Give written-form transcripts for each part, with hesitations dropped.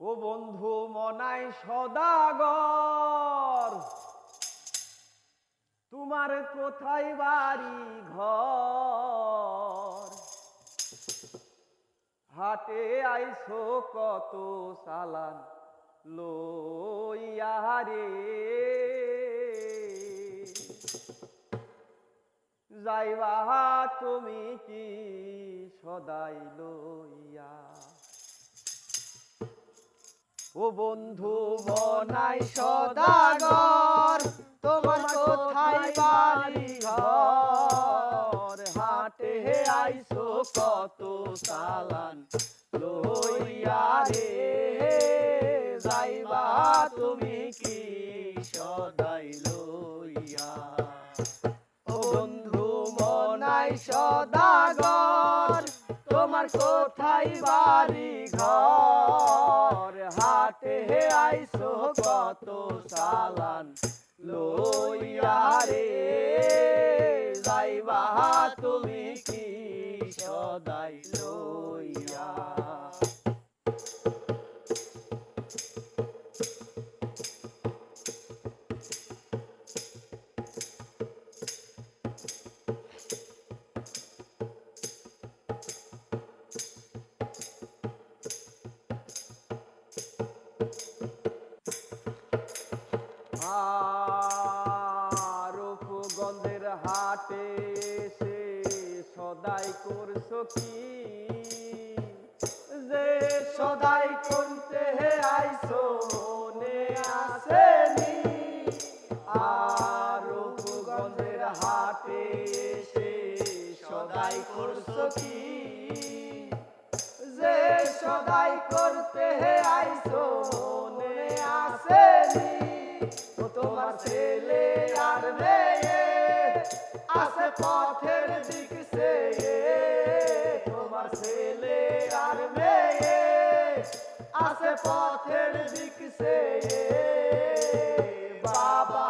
ও বন্ধু মনাই সদাগর, তোমার কোথায় বাড়ি ঘর? হাটে আইছো কত সালান লইয়া রে, যাইবা তুমি কি সদাই লইয়া? ও বন্ধু মনাই সদাগর, তোমার কোথায় বাড়ি ঘর? হাটে আইছো কত সালান লইয়া রে, যাইবা তুমি কি সদাই লইয়া? ও বন্ধু মনাই সদাগর, তোমার কোথায় বাড়ি ঘর? হাটে আইছো কত সালান লইয়া রে, যাইবা তুমি কি সদাই লইয়া? রূপগঞ্জের হাটে সে সদাই করছো কি? যে সদাই করতে আইছো মনে আসেনি? আর রূপগঞ্জের হাটে সে সদাই করছো কি? যে সদাই করতে আইছো মনে আসেনি? তোমার ছেলে আর মেয়ে আছে পথের দিক সে, তোমার ছেলে আর মেয়ে আছে পথের দিক সে। বাবা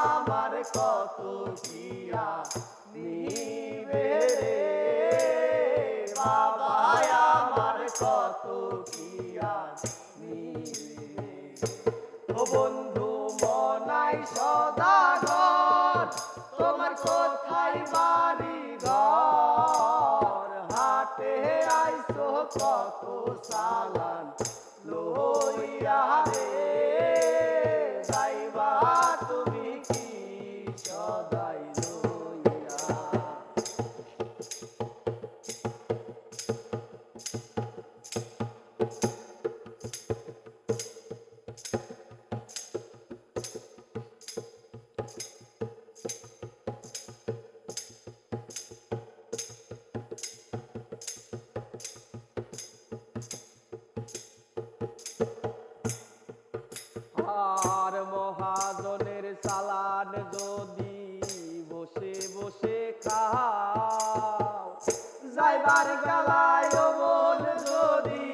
আমার কত কিয়া নিবে রে, বাবা আমার কত কিয়া নিবে। ও বন্ধু মনাই সদাগর, তোমার কোথায় বাড়ি ঘর? হাটে আইছো কত সালান লইয়া রে, যাইবা তুমি কি সদাই লইয়া? আর মহাজনের চালান যদি বসে বসে খাও, যাইবার গেলায় মন যদি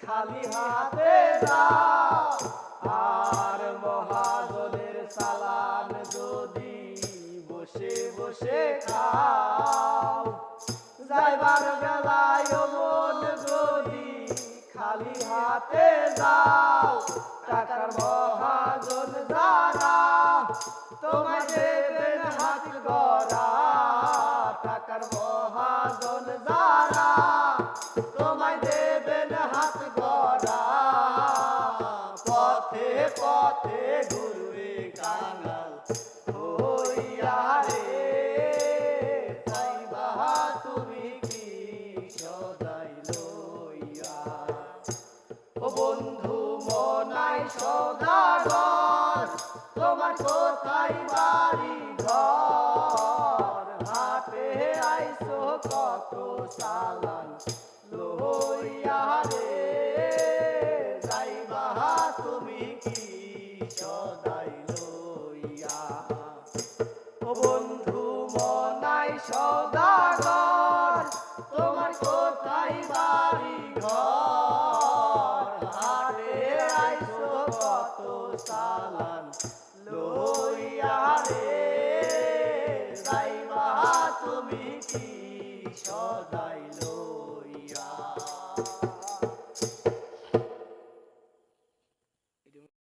খালি হাতে যাও। আর মহাজনের চালান যদি বসে বসে খাও, যাইবার গেলায় মন যদি খালি হাতে যাও। টাকার মহাজন যারা তোমায় দেবেন হাত গড়া, টাকার মহাজন যারা তোমায় দেবেন হাত গড়া। পথে পথে ঘুরবে কাঙাল হইয়া রে, যাইবা তুমি কি সদাই লইয়া? ও বন্ধু মনাই সদাগর, তোমার কোথায় বাড়ি ঘর? হাটে আইছো কত সালান লইয়া রে, যাইবা তুমি কি সদাই লইয়া? ও বন্ধু মনাই সদাগর, তোমার কোথায় বাড়ি ঘর? হাটে আইছো কত সালান লইয়া রে, যাইবা তুমি কি সদাই লইয়া? ভিডিও